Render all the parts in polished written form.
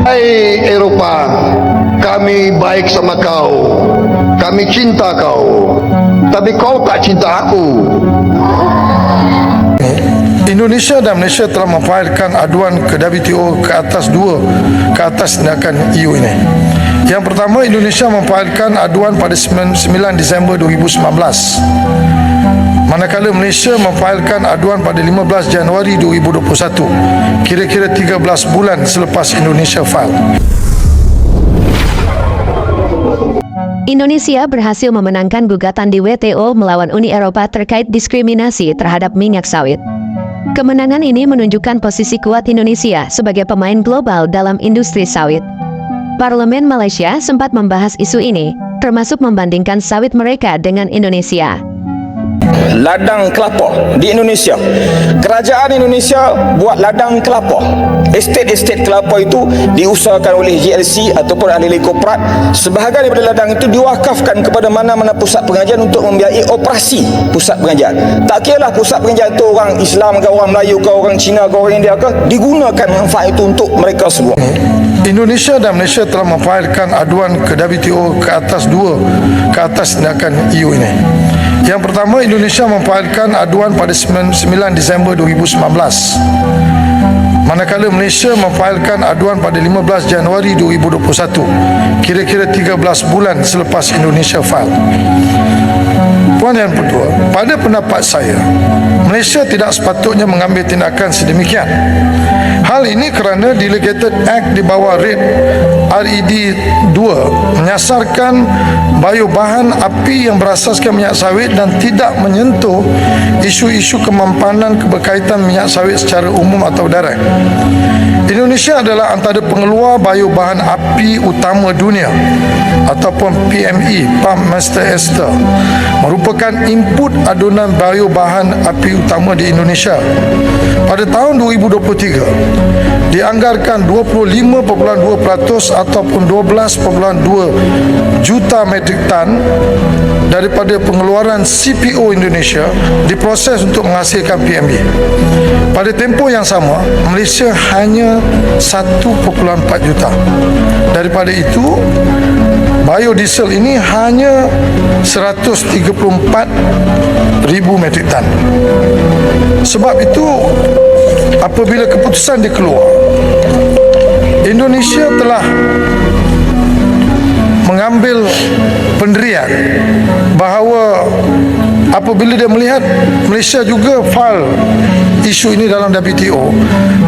Hai Eropah, kami baik sama kau, kami cinta kau, tapi kau tak cinta aku. Indonesia dan Malaysia telah memfailkan aduan ke WTO ke atas tindakan EU ini. Yang pertama, Indonesia memfailkan aduan pada 9 Disember 2019. Manakala Malaysia memfailkan aduan pada 15 Januari 2021, kira-kira 13 bulan selepas Indonesia fail. Indonesia berhasil memenangkan gugatan di WTO melawan Uni Eropa terkait diskriminasi terhadap minyak sawit. Kemenangan ini menunjukkan posisi kuat Indonesia sebagai pemain global dalam industri sawit. Parlemen Malaysia sempat membahas isu ini, termasuk membandingkan sawit mereka dengan Indonesia. Ladang kelapa di Indonesia. Kerajaan Indonesia buat ladang kelapa. Estet-estet kelapa itu diusahakan oleh GLC ataupun ahli korporat. Sebahagian daripada ladang itu diwakafkan kepada mana-mana pusat pengajian untuk membiayai operasi pusat pengajian. Tak kiralah pusat pengajian itu orang Islam ke, orang Melayu ke, orang Cina ke, orang India ke, digunakan manfaat itu untuk mereka semua. Indonesia dan Malaysia telah memfailkan aduan ke WTO ke atas tindakan EU ini. Yang pertama, Indonesia memfailkan aduan pada 9 Disember 2019. Manakala Malaysia memfailkan aduan pada 15 Januari 2021, kira-kira 13 bulan selepas Indonesia fail. Puan yang kedua, pada pendapat saya, Malaysia tidak sepatutnya mengambil tindakan sedemikian. Hal ini kerana Delegated Act di bawah RED 2 menyasarkan bahan api yang berasaskan minyak sawit dan tidak menyentuh isu-isu kemampanan berkaitan minyak sawit secara umum atau direct. Indonesia adalah antara pengeluar bahan api utama dunia ataupun PME, Pump Master Ester, merupakan input adunan bahan api utama di Indonesia. Pada tahun 2023 dianggarkan 25.2% ataupun 12.2 juta metrik tan daripada pengeluaran CPO Indonesia diproses untuk menghasilkan PME. Pada tempoh yang sama, Malaysia hanya 1.4 juta. Daripada itu, biodiesel ini hanya 134,000 metrik tan. Sebab itu, apabila keputusan dikeluar, Indonesia telah mengambil pendirian bahawa apabila dia melihat Malaysia juga file isu ini dalam WTO,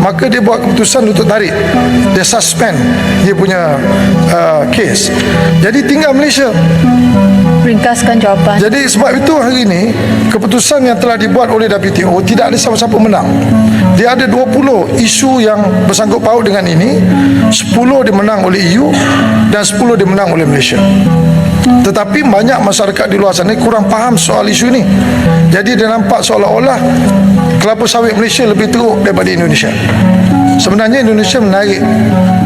maka dia buat keputusan untuk tarik, dia suspend dia punya kes. Jadi tinggal Malaysia. Ringkaskan jawapan. Jadi sebab itu hari ini keputusan yang telah dibuat oleh WTO tidak ada siapa-siapa menang. Dia ada 20 isu yang bersangkut paut dengan ini, 10 dimenang oleh EU dan 10 dimenang oleh Malaysia. Tetapi banyak masyarakat di luar sana kurang faham soal isu ini. Jadi dia nampak seolah-olah kelapa sawit Malaysia lebih teruk daripada Indonesia. Sebenarnya Indonesia menarik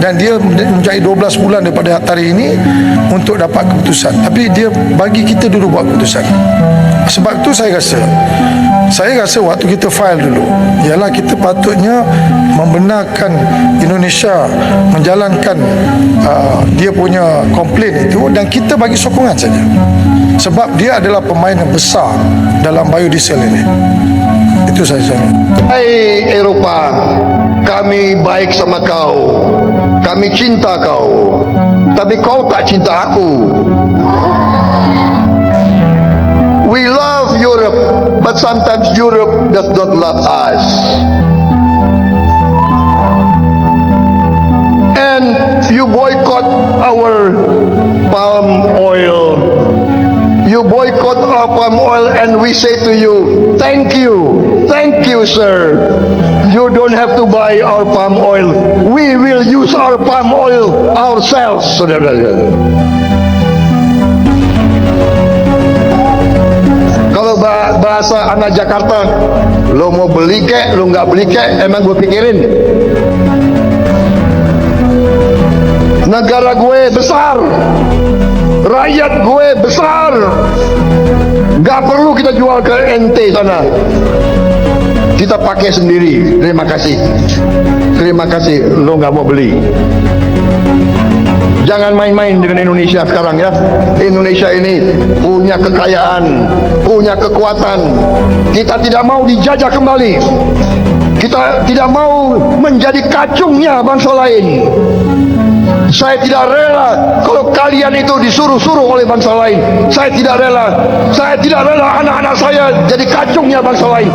dan dia mencari 12 bulan daripada hari ini untuk dapat keputusan. Tapi dia bagi kita dulu buat keputusan. Sebab itu saya rasa waktu kita file dulu ialah kita patutnya membenarkan Indonesia menjalankan dia punya komplain itu dan kita bagi sokongan saja. Sebab dia adalah pemain yang besar dalam biodiesel ini. Itu saja. Hai Eropah, kami baik sama kau, kami cinta kau, tapi kau tak cinta aku. We love Europe, but sometimes Europe does not love us. And you boycott our palm oil. You boycott our palm oil and we say to you, thank you sir. You don't have to buy our palm oil. We will use our palm oil ourselves. Kalau bahasa anak Jakarta, lo mau beli kek, lo nggak beli kek, emang gue pikirin. Negara gue besar, rakyat gue besar, nggak perlu kita jual ke NT sana, kita pakai sendiri. Terima kasih, lo nggak mau beli. Jangan main-main dengan Indonesia sekarang ya. Indonesia ini punya kekayaan, punya kekuatan. Kita tidak mau dijajah kembali. Kita tidak mau menjadi kacungnya bangsa lain. Saya tidak rela kalau kalian itu disuruh-suruh oleh bangsa lain. Saya tidak rela anak-anak saya jadi kacungnya bangsa lain.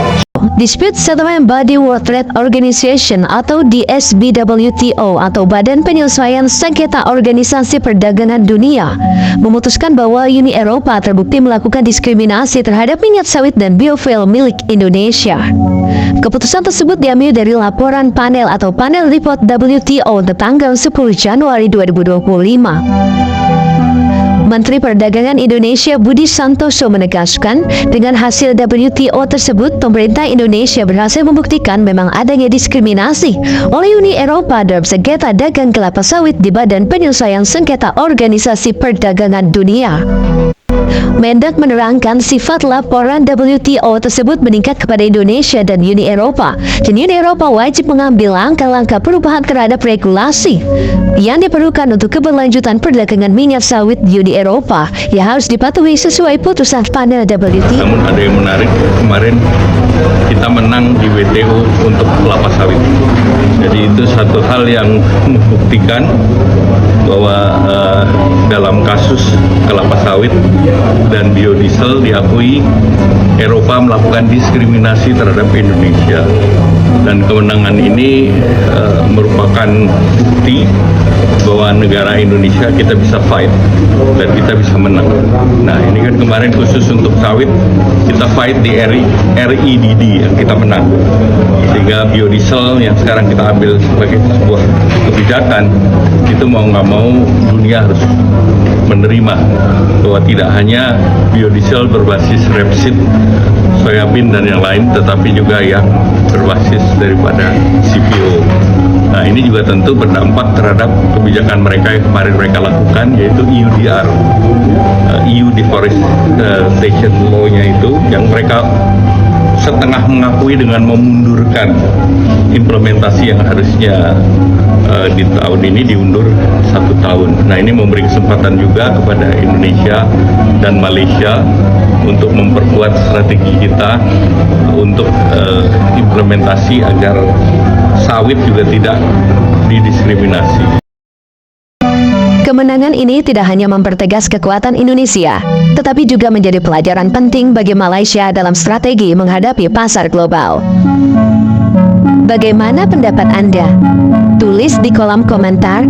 Dispute Settlement Body World Trade Organization atau DSBWTO atau Badan Penyelesaian Sengketa Organisasi Perdagangan Dunia memutuskan bahwa Uni Eropa terbukti melakukan diskriminasi terhadap minyak sawit dan biofuel milik Indonesia. Keputusan tersebut diambil dari laporan panel atau panel report WTO tanggal 10 Januari 2025. Menteri Perdagangan Indonesia Budi Santoso menegaskan, dengan hasil WTO tersebut, pemerintah Indonesia berhasil membuktikan memang adanya diskriminasi oleh Uni Eropa dalam sengketa dagang kelapa sawit di Badan Penyelesaian Sengketa Organisasi Perdagangan Dunia. Mendak menerangkan sifat laporan WTO tersebut meningkat kepada Indonesia dan Uni Eropa, dan Uni Eropa wajib mengambil langkah-langkah perubahan terhadap regulasi yang diperlukan untuk keberlanjutan perdagangan minyak sawit di Uni Eropa yang harus dipatuhi sesuai putusan panel WTO. Namun ada yang menarik, kemarin kita menang di WTO untuk kelapa sawit. Jadi itu satu hal yang membuktikan bahwa dalam kasus kelapa sawit dan biodiesel diakui Eropa melakukan diskriminasi terhadap Indonesia, dan kemenangan ini merupakan bukti bahwa negara Indonesia kita bisa fight dan kita bisa menang. Nah, ini kan kemarin khusus untuk sawit kita fight di RIDD yang kita menang, sehingga biodiesel yang sekarang kita ambil sebagai sebuah kebijakan itu mau nggak mau dunia harus menerima bahwa tidak hanya biodiesel berbasis rapeseed, soybean dan yang lain, tetapi juga yang berbasis daripada CPO. Nah, ini juga tentu berdampak terhadap kebijakan mereka yang kemarin mereka lakukan, yaitu EUDR, EU Deforestation Law-nya itu, yang mereka setengah mengakui dengan memundurkan implementasi yang harusnya di tahun ini diundur 1 tahun. Nah, ini memberi kesempatan juga kepada Indonesia dan Malaysia untuk memperkuat strategi kita untuk implementasi agar sawit juga tidak didiskriminasi. Kemenangan ini tidak hanya mempertegas kekuatan Indonesia, tetapi juga menjadi pelajaran penting bagi Malaysia dalam strategi menghadapi pasar global. Bagaimana pendapat Anda? Tulis di kolom komentar.